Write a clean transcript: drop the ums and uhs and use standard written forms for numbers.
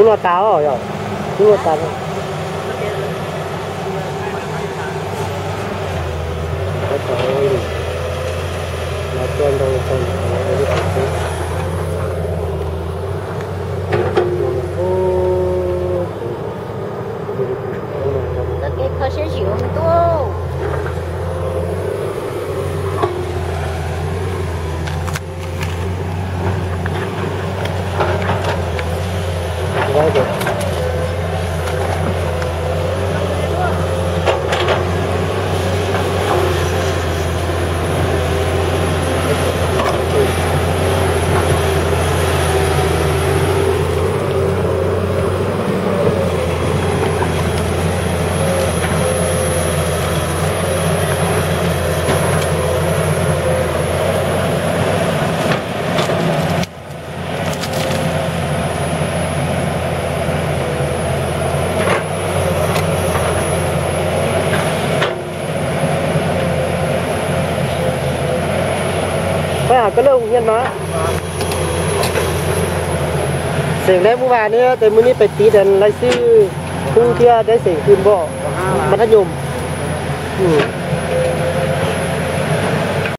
Chú lọt táo rồi. Chú lọt táo. Trời ơi. Là con đâu con. cái可是许很多。cái lông nhân nóเสียงได้เมื่อวานนี้แต่มื้อนี้ไปตีดันไล่ซื้อผู้เที่ยวได้เสียงคืนบ่มัธยม